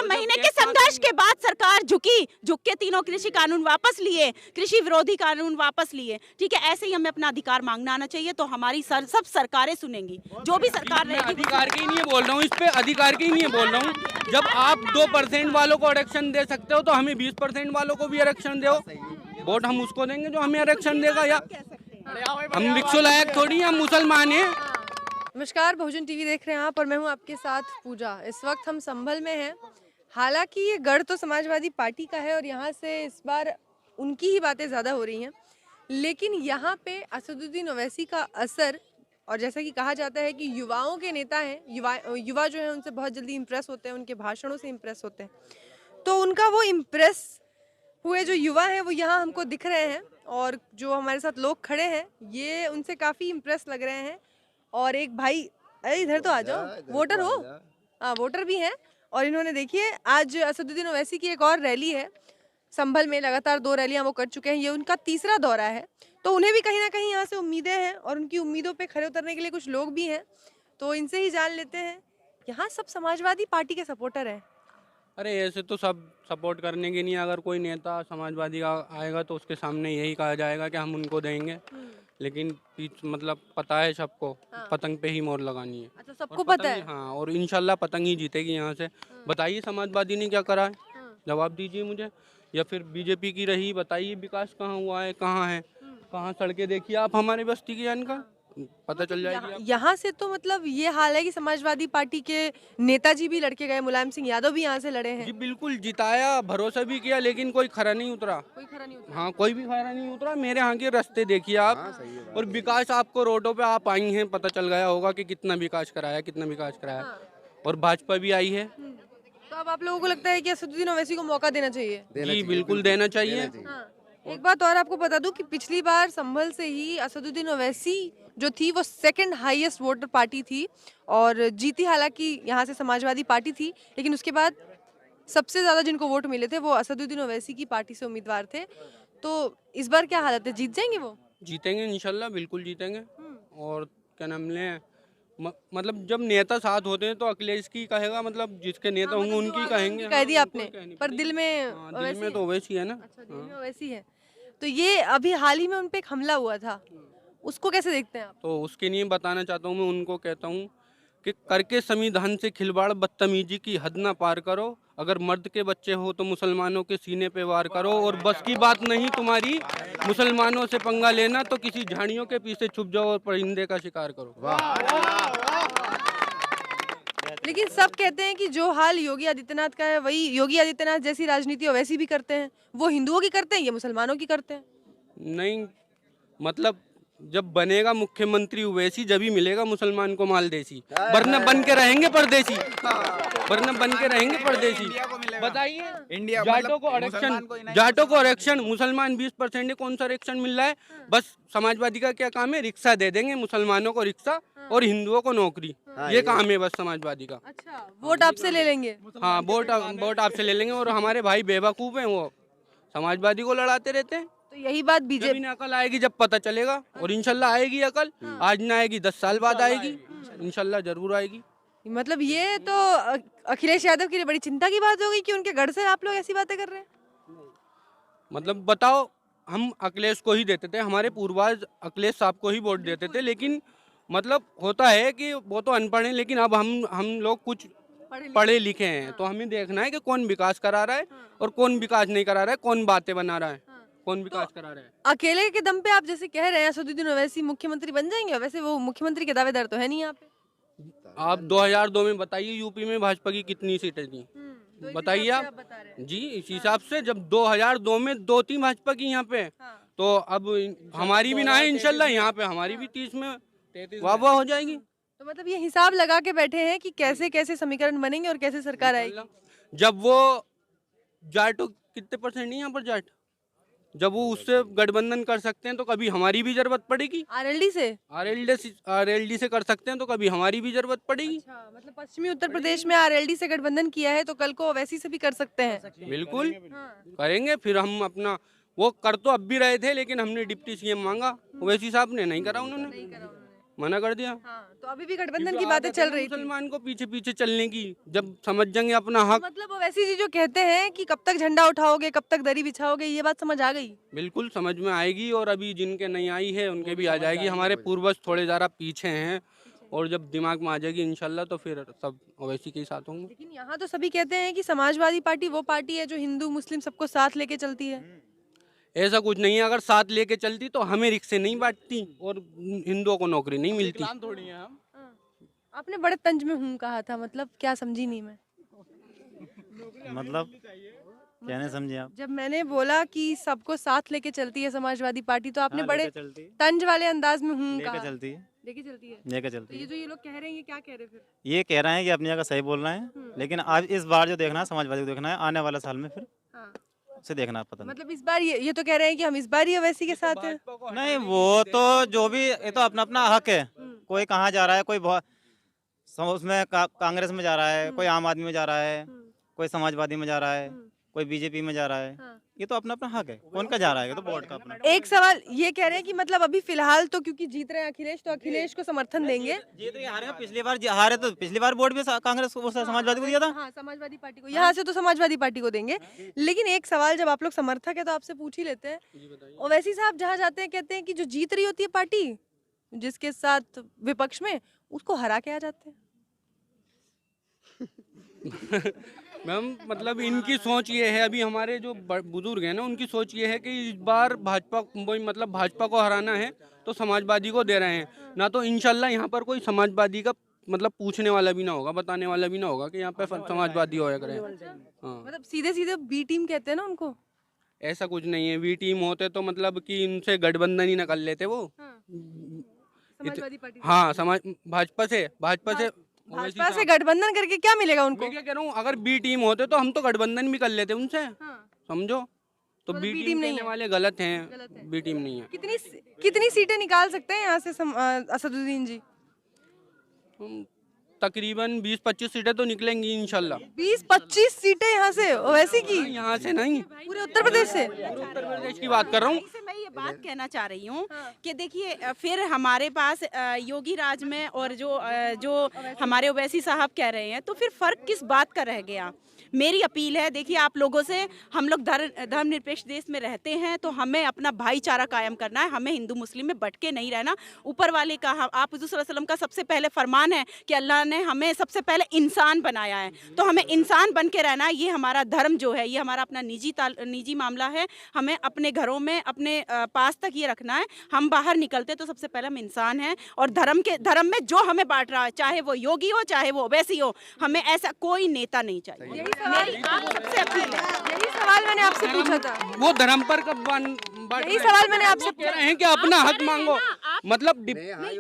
महीने के संघर्ष के बाद सरकार झुक के तीनों कृषि कानून वापस लिए, कृषि विरोधी कानून वापस लिए। ठीक है, ऐसे ही हमें अपना अधिकार मांगना आना चाहिए, तो हमारी सब सरकारें सुनेंगी, जो भी सरकार रहेगी। अधिकार के ही नहीं बोल रहा हूँ, इस पे अधिकार के ही नहीं बोल रहा हूँ। जब आप 2% वालों को आरक्षण दे सकते हो तो हमें 20% वालों को भी आरक्षण दो। वोट हम उसको देंगे जो हमें आरक्षण देगा। या हम भिक्षु लायक थोड़ी, हम मुसलमान हैं। नमस्कार, बहुजन टीवी देख रहे हैं आप और मैं हूं आपके साथ पूजा। इस वक्त हम संभल में हैं। हालांकि ये गढ़ तो समाजवादी पार्टी का है और यहाँ से इस बार उनकी ही बातें ज़्यादा हो रही हैं, लेकिन यहाँ पे असदुद्दीन ओवैसी का असर, और जैसा कि कहा जाता है कि युवाओं के नेता हैं, युवा जो है उनसे बहुत जल्दी इम्प्रेस होते हैं, उनके भाषणों से इम्प्रेस होते हैं, तो उनका वो इम्प्रेस हुए जो युवा हैं वो यहाँ हमको दिख रहे हैं। और जो हमारे साथ लोग खड़े हैं ये उनसे काफ़ी इम्प्रेस लग रहे हैं। और एक भाई, अरे इधर तो आ जाओ, वोटर हो? हाँ, वोटर भी हैं। और इन्होंने देखिए, आज असदुद्दीन ओवैसी की एक और रैली है संभल में। लगातार 2 रैलियां वो कर चुके हैं, ये उनका तीसरा दौरा है, तो उन्हें भी कहीं ना कहीं यहाँ से उम्मीदें हैं और उनकी उम्मीदों पे खड़े उतरने के लिए कुछ लोग भी हैं, तो इनसे ही जान लेते हैं। यहाँ सब समाजवादी पार्टी के सपोर्टर हैं। अरे ऐसे तो सब सपोर्ट करने के नहीं, अगर कोई नेता समाजवादी का आएगा तो उसके सामने यही कहा जाएगा कि हम उनको देंगे, लेकिन मतलब पता है सबको, हाँ। पतंग पे ही मोर लगानी है। अच्छा, सबको पता है। हाँ, और इंशाल्लाह पतंग ही जीतेगी यहाँ से। बताइए समाजवादी ने क्या करा है, जवाब दीजिए मुझे। या फिर बीजेपी की रही, बताइए विकास कहाँ हुआ है, कहाँ है, कहाँ सड़कें देखिए आप हमारे बस्ती की का पता चल जाएगी। यहाँ से तो मतलब ये हाल है कि समाजवादी पार्टी के नेताजी भी लड़के गए, मुलायम सिंह यादव भी यहाँ से लड़े हैं। जी बिल्कुल, जिताया, भरोसा भी किया, लेकिन कोई खरा नहीं उतरा। कोई खरा नहीं उतरा। हाँ, कोई भी खरा नहीं उतरा। मेरे यहाँ के रास्ते देखिए आप, और विकास आपको रोडों पे आप आई हैं, पता चल गया होगा कि कितना विकास कराया, कितना विकास कराया। और भाजपा भी आई है। तो अब आप लोगों को लगता है कि असदुद्दीन ओवैसी को मौका देना चाहिए? जी बिल्कुल देना चाहिए। हाँ। एक बात और आपको बता दूं कि पिछली बार संभल से ही असदुद्दीन ओवैसी जो थी वो सेकंड हाईएस्ट वोटर पार्टी थी और जीती हालांकि यहाँ से समाजवादी पार्टी थी, लेकिन उसके बाद सबसे ज्यादा जिनको वोट मिले थे वो असदुद्दीन ओवैसी की पार्टी से उम्मीदवार थे। तो इस बार क्या हालत है, जीत जाएंगे वो? जीतेंगे इंशाल्लाह, बिल्कुल जीतेंगे। और क्या नाम ले, मतलब जब नेता साथ होते हैं तो अखिलेश की कहेगा, मतलब जिसके नेता होंगे उनकी कहेंगे। कह दिया आपने, उनको पर दिल में दिल में तो वैसी है ना। अच्छा, दिल में वैसी है। तो ये अभी हाल ही में उन पे एक हमला हुआ था, उसको कैसे देखते हैं आप? तो उसके लिए बताना चाहता हूँ, मैं उनको कहता हूँ कि करके संविधान से खिलवाड़ बदतमीजी की हद ना पार करो। अगर मर्द के बच्चे हो तो मुसलमानों के सीने पे वार करो। और बस की बात नहीं तुम्हारी मुसलमानों से पंगा लेना, तो किसी झाड़ियों के पीछे छुप जाओ और परिंदे का शिकार करो। लेकिन सब कहते हैं कि जो हाल योगी आदित्यनाथ का है वही योगी आदित्यनाथ जैसी राजनीति वैसी भी करते हैं। वो हिंदुओं की करते हैं, ये मुसलमानों की करते हैं। नहीं, मतलब जब बनेगा मुख्यमंत्री वैसी जब ही मिलेगा मुसलमान को मालदेसी, वरना बन के रहेंगे परदेसी, वरना बन के रहेंगे परदेसी। बताइए, इंडिया जाटों को आरक्षण, मुसलमान 20% है, कौन सा आरक्षण मिल रहा है? बस समाजवादी का क्या काम है, रिक्शा दे देंगे मुसलमानों को, रिक्शा, और हिंदुओं को नौकरी। ये काम है बस समाजवादी का। अच्छा, वोट आपसे ले लेंगे? हाँ, वोट आपसे ले लेंगे। और हमारे भाई बेवकूफ हैं, वो समाजवादी को लड़ाते रहते हैं। तो यही बात बीजेपी, जब अकल आएगी जब पता चलेगा, और इंशाल्लाह आएगी अकल। आज ना आएगी 10 साल बाद आएगी, इंशाल्लाह जरूर आएगी। मतलब ये तो अखिलेश यादव के लिए बड़ी चिंता की बात हो गई कि उनके गढ़ से आप लोग ऐसी बातें कर रहे हैं। मतलब बताओ, हम अखिलेश को ही देते थे, हमारे पूर्वज अखिलेश साहब को ही वोट देते थे, लेकिन मतलब होता है कि वो तो अनपढ़ हैं, लेकिन अब हम लोग कुछ पढ़े लिखे हैं, तो हमें देखना है कि कौन विकास करा रहा है और कौन विकास नहीं करा रहा है, कौन बातें बना रहा है, कौन विकास करा रहा है। अकेले के दम पे आप जैसे कह रहे हैं असदुद्दीन ओवैसी मुख्यमंत्री बन जाएंगे, वैसे वो मुख्यमंत्री के दावेदार तो है नहीं यहाँ पे। आप 2002 में बताइए यूपी में भाजपा की कितनी सीटें थी, तो इस बताइए हिसाब से आप। बता रहे हैं। जी, इस हिसाब से जब 2002 में 2 थी भाजपा की यहाँ पे, तो अब हमारी भी ना है, इंशाल्लाह यहाँ पे हमारी भी 30 में वाह हो जाएगी। तो मतलब ये हिसाब लगा के बैठे हैं कि कैसे कैसे समीकरण बनेंगे और कैसे सरकार आएगी। जब वो जाटो कितने परसेंट है यहाँ पर जाट, जब वो उससे गठबंधन कर सकते हैं तो कभी हमारी भी जरूरत पड़ेगी। आरएलडी से आरएलडी से कर सकते हैं तो कभी हमारी भी जरूरत पड़ेगी। अच्छा, मतलब पश्चिमी उत्तर प्रदेश में आरएलडी से गठबंधन किया है तो कल को ओवैसी से भी कर सकते हैं। बिल्कुल करेंगे। फिर हम अपना वो कर तो अब भी रहे थे, लेकिन हमने डिप्टी सीएम मांगा, ओवैसी साहब ने नहीं करा, उन्होंने। मना कर दिया। हाँ, तो अभी भी गठबंधन की क्योंकि बातें आदत है चल ना रही थी। मुसलमान को पीछे पीछे चलने की, जब समझ जाएंगे अपना हक। मतलब वो वैसी जी जो कहते हैं कि कब तक झंडा उठाओगे, कब तक दरी बिछाओगे, ये बात समझ आ गई। बिल्कुल समझ में आएगी, और अभी जिनके नहीं आई है उनके भी आ जाएगी। हमारे पूर्वज थोड़े ज़रा पीछे हैं, और जब दिमाग में आ जाएगी इंशाल्लाह तो फिर सब ओवैसी के ही साथ होंगे। लेकिन यहाँ तो सभी कहते हैं कि समाजवादी पार्टी वो पार्टी है जो हिंदू मुस्लिम सबको साथ लेके चलती है। ऐसा कुछ नहीं है, अगर साथ लेके चलती तो हमें रिक्शे नहीं बांटती और हिंदुओं को नौकरी नहीं मिलती। हाँ। आपने बड़े तंज में हूँ कहा था, मतलब क्या समझी नहीं मैं। मतलब क्या नहीं समझे आप? जब मैंने बोला कि सबको साथ लेके चलती है समाजवादी पार्टी, तो आपने हाँ, बड़े लेके चलती है। तंज वाले अंदाज में हूँ लेके कहा। चलती है, लेके चलती है। लेके तो चलती ये है। जो ये लोग कह रहे हैं, ये क्या कह रहे हैं फिर? ये कह रहे हैं कि अपनी जगह सही बोल रहे हैं, लेकिन आज इस बार जो देखना है समाजवादी को देखना है, आने वाले साल में फिर हाँ। उसे देखना है, पता नहीं। मतलब इस बार ये तो कह रहे हैं कि हम इस बार ही ओवैसी के साथ हैं। नहीं, वो तो जो भी, ये तो अपना अपना हक है। कोई कहाँ जा रहा है, कोई बहुत उसमें कांग्रेस में जा रहा है, कोई आम आदमी में जा रहा है, कोई समाजवादी में जा रहा है, कोई बीजेपी में जा रहा है। हाँ। ये तो अपना अपना हक है, कौन का जा रहा है, ये तो बोर्ड का अपना। एक सवाल ये कह रहे हैं कि मतलब अभी फिलहाल तो क्योंकि जीत रहे हैं अखिलेश, तो अखिलेश को समर्थन देंगे। जीत रही हारे, पिछली बार हारे तो पिछली बार वोट भी कांग्रेस को, समाजवादी को दिया था। हाँ, समाजवादी पार्टी को, यहाँ से तो समाजवादी पार्टी को देंगे। लेकिन एक सवाल, जब आप लोग समर्थक है तो आपसे पूछ ही लेते हैं। ओवैसी साहब जहाँ जाते हैं कहते हैं कि जो जीत रही होती है पार्टी, जिसके साथ विपक्ष में, उसको हरा के आ जाते हैं। मैम मतलब इनकी सोच ये है, अभी हमारे जो बुजुर्ग हैं ना, उनकी सोच ये है कि इस बार भाजपा, मतलब भाजपा को हराना है तो समाजवादी को दे रहे हैं ना, तो इंशाल्लाह यहाँ पर कोई समाजवादी का मतलब पूछने वाला भी ना होगा, बताने वाला भी ना होगा कि यहाँ पे समाजवादी होया करें। हाँ, मतलब सीधे सीधे बी टीम कहते हैं ना उनको। ऐसा कुछ नहीं है। वी टीम होते तो मतलब कि इनसे गठबंधन ही न कर लेते वो। समाजवादी पार्टी से। हाँ, भाजपा से भाजपा से गठबंधन करके क्या मिलेगा उनको? मैं क्या कह रहा हूँ, अगर बी टीम होते तो हम तो गठबंधन भी कर लेते उनसे, हाँ। समझो। तो मतलब बी B टीम टीम नहीं कहने है। वाले गलत गलत है। हैं, बी टीम नहीं है। कितनी सीटें निकाल सकते हैं यहाँ से असदुद्दीन जी? तकरीबन 20-25 सीटें तो निकलेंगी इंशाल्लाह। 20-25 सीटें यहाँ से ओवैसी की? यहाँ से नहीं, पूरे उत्तर प्रदेश से? उत्तर प्रदेश की बात कर रहा हूँ। से मैं ये बात कहना चाह रही हूँ कि देखिए फिर हमारे पास योगी राज में और जो हमारे ओवैसी साहब कह रहे हैं, तो फिर फर्क किस बात का रह गया? मेरी अपील है, देखिए आप लोगों से, हम लोग धर्मनिरपेक्ष देश में रहते हैं, तो हमें अपना भाईचारा कायम करना है, हमें हिंदू मुस्लिम में बट के नहीं रहना। ऊपर वाले का, आप हुज़ूर सल्लल्लाहु अलैहि वसल्लम का सबसे पहले फरमान है कि अल्लाह ने हमें सबसे पहले इंसान बनाया है, तो हमें इंसान बन के रहना है। ये हमारा धर्म जो है, ये हमारा अपना निजी मामला है, हमें अपने घरों में, अपने पास तक ये रखना है। हम बाहर निकलते तो सबसे पहले हम इंसान हैं, और धर्म में जो हमें बांट रहा है, चाहे वो योगी हो चाहे वो ओवैसी हो, हमें ऐसा कोई नेता नहीं चाहिए। मेरी आप सबसे अपील है। यही सवाल मैंने आपसे पूछा था। वो धर्म पर कब यही सवाल मैंने आपसे कह रहे हैं कि अपना हक मांगो, मतलब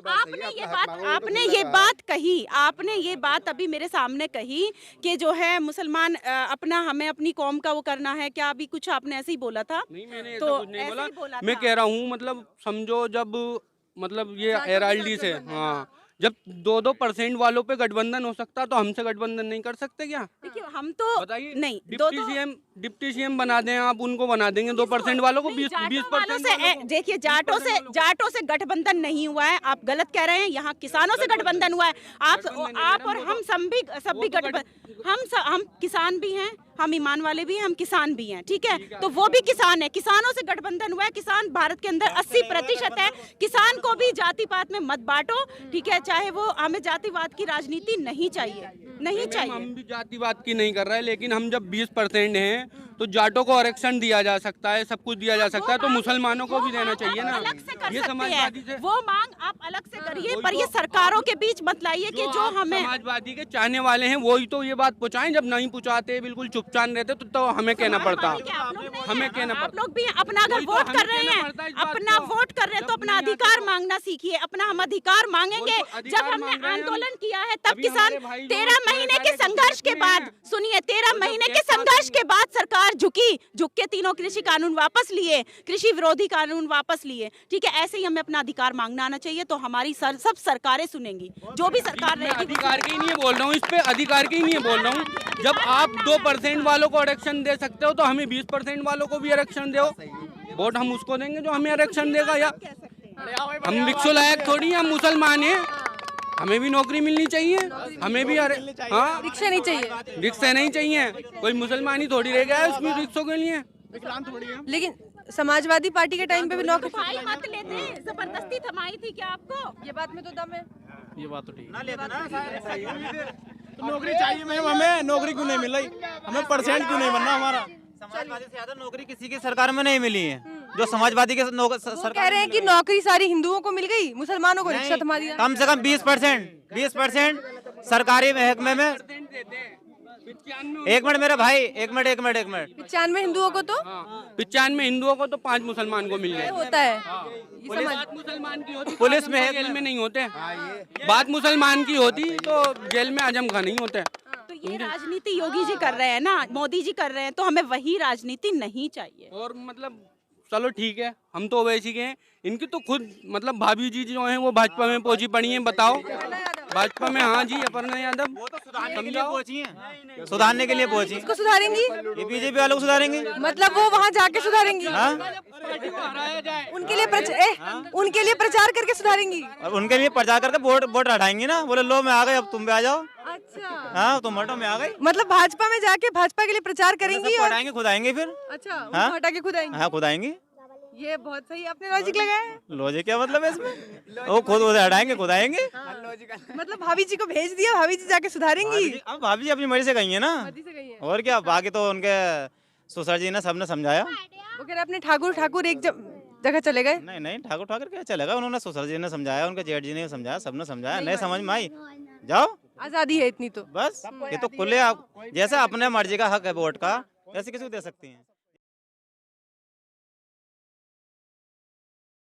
आपने ये बात कही, आपने ये बात अभी मेरे सामने कही कि जो है मुसलमान अपना, हमें अपनी कौम का वो करना है, क्या अभी कुछ आपने ऐसे ही बोला था? नहीं, मैंने तो ऐसा कुछ नहीं ऐसे बोला। ही बोला मैं था। कह रहा हूँ, मतलब समझो, जब मतलब ये एरआरडी से, हाँ, जब 2% वालों पे गठबंधन हो सकता, तो हमसे गठबंधन नहीं कर सकते क्या? देखिए हम तो बताइए। नहीं, डिप्टी सीएम बना दें आप, उनको बना देंगे 2% वालों को, 20% से देखिए, जाटों से गठबंधन नहीं हुआ है, आप गलत कह रहे हैं। यहाँ किसानों से गठबंधन हुआ है। आप और हम सब भी गठबंधन, हम किसान भी हैं, हम ईमान वाले भी हैं, हम किसान भी हैं, ठीक है? तो वो भी किसान है, किसानों से गठबंधन हुआ है। किसान भारत के अंदर 80% है। किसान को भी जाति पात में मत बांटो, ठीक है? चाहे वो, हमें जातिवाद की राजनीति नहीं चाहिए, नहीं चाहिए। हम भी जातिवाद की नहीं कर रहे हैं, लेकिन हम जब 20% हैं तो जाटों को आरक्षण दिया जा सकता है, सब कुछ दिया जा सकता है, तो मुसलमानों को भी देना चाहिए ना। अलग से कर ये सकते समाजवादी से, हैं, वो मांग आप अलग से करिए, पर ये सरकारों के बीच मत लाइए कि जो आप हमें समाजवादी के चाहने वाले हैं वही तो ये बात पहुंचाएं। जब नहीं पहुंचाते, बिल्कुल चुपचाप रहते, तो हमें कहना पड़ता, हमें कहना आप पड़ता। लोग भी अपना अगर वही तो वोट हमें कर रहे कहना हैं, पड़ता है इस बात अपना को। वोट कर रहे हैं, तो जब अपना नहीं अधिकार आते- मांगना सीखिए। अपना हम अधिकार मांगेंगे। वही तो अधिकार जब हमने मांग रहे हैं हम। आंदोलन किया है, तब अभी हमारे किसान भाई जो 13 महीने के सारे संघर्ष के में बाद, हैं। सुनिए, 13 तो महीने जब के गैर संघर्ष कानून- के बाद सरकार झुक के तीनों कृषि कानून वापस लिए, कृषि विरोधी कानून वापस लिए, ठीक है? ऐसे ही हमें अपना अधिकार मांगना आना चाहिए, तो हमारी सब सरकारें सुनेंगी, जो भी सरकार मैं रहेगी। अधिकार के ही नहीं बोल रहा हूँ, इस पे अधिकार के ही नहीं बोल रहा हूँ। जब आप 2% वालों को आरक्षण दे सकते हो, तो हमें 20% वालों को भी आरक्षण दो। वोट हम उसको देंगे जो हमें आरक्षण देगा। या हम रिक्शो लायक थोड़ी हैं, हम मुसलमान हैं, हमें भी नौकरी मिलनी चाहिए, हमें भी अरे हाँ रिक्शा नहीं चाहिए, रिक्शा नहीं चाहिए, कोई मुसलमान ही थोड़ी रह गया है उसमें रिक्शों के लिए। लेकिन समाजवादी पार्टी के टाइम पे भी नौकरी भाई मत लेते, जबरदस्ती थमाई थी क्या आपको? ये बात में तो दम है। ये बात तो ठीक ना लेते ना है। नौकरी चाहिए मैम, हमें नौकरी क्यों नहीं मिल रही, हमें परसेंट क्यों नहीं बनना हमारा। समाजवादी से ज्यादा नौकरी किसी की सरकार में नहीं मिली है। जो समाजवादी के वो कह रहे हैं कि नौकरी सारी हिंदुओं को मिल गई, मुसलमानों को रिक्शा थमा दिया। कम से कम 20% सरकारी महकमे में। एक मिनट मेरे भाई, एक मिनट 95 हिंदुओं को तो 95 हिंदुओं को तो 5 मुसलमान को मिल ये गए। होता है। ये समझ- बात मुसलमान की होती पुलिस में जेल में नहीं होते, बात मुसलमान की होती तो जेल में आजम खां नहीं होते। तो ये राजनीति योगी जी कर रहे हैं ना, मोदी जी कर रहे हैं, तो हमें वही राजनीति नहीं चाहिए। और मतलब चलो ठीक है, हम तो वैसे के हैं, इनकी तो खुद मतलब भाभी जी जो हैं वो भाजपा में पहुंची पड़ी हैं, बताओ भाजपा में। हाँ जी, अपर्णा यादव सुधारने के लिए पहुंची। इसको सुधारेंगी, ये बीजेपी वालों को सुधारेंगे। मतलब वो वहाँ जाके सुधारेंगी, हाँ? उनके लिए प्रचार करके सुधारेंगी। और उनके लिए प्रचार करके वोट हटाएंगी ना, बोले लो मैं आ गए, अब तुम भी आ जाओ। अच्छा, हाँ तुम हटो, मैं आ गई। मतलब भाजपा में जाके भाजपा के लिए प्रचार करेंगी और हटाएंगे, खुद आएंगे फिर। अच्छा हाँ? उनको हटा के खुद आएंगी। हाँ खुद आएंगे। ये बहुत सही आपने लॉजिक लगाया है। लॉजिक क्या मतलब है इसमें? वो खुद उधर हटाएंगे, खुद आएंगे। मतलब भाभी जी को भेज दिया, भाभी जी जाके सुधारेंगी। अब भाभी जी अपनी मर्जी से गई है ना, शादी से गई है। और क्या। बाकी तो उनके ससुर जी ने सबने समझाया। वो कह रहे अपने ठाकुर एक जगह चले गए। नहीं ठाकुर क्या चलेगा, उन्होंने ससुर जी ने समझाया, उनके जेठ जी ने समझाया, सबने समझाया, नहीं समझ में आई जाओ, आजादी है इतनी तो। बस। ये तो खुले आप जैसे अपने मर्जी का हक है वोट का, ऐसे किसी को दे सकती हैं।